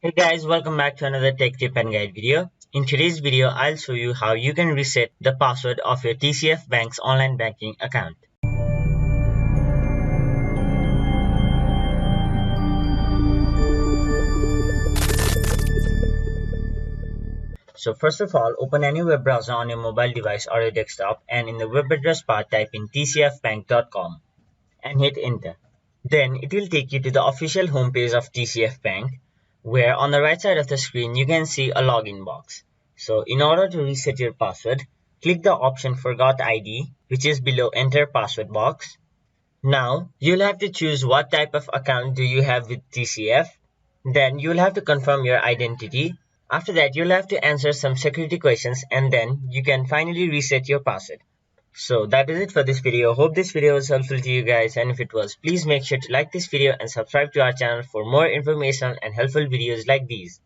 Hey guys, welcome back to another tech tip and guide video. In today's video, I'll show you how you can reset the password of your TCF Bank's online banking account. So first of all, open any web browser on your mobile device or your desktop, and in the web address bar type in tcfbank.com and hit enter. Then it will take you to the official homepage of TCF Bank, where on the right side of the screen you can see a login box. So in order to reset your password, click the option Forgot ID, which is below Enter Password box. Now you'll have to choose what type of account do you have with TCF. Then you'll have to confirm your identity. After that, you'll have to answer some security questions, and then you can finally reset your password. So that is it for this video. Hope this video was helpful to you guys, and if it was, please make sure to like this video and subscribe to our channel for more information and helpful videos like these.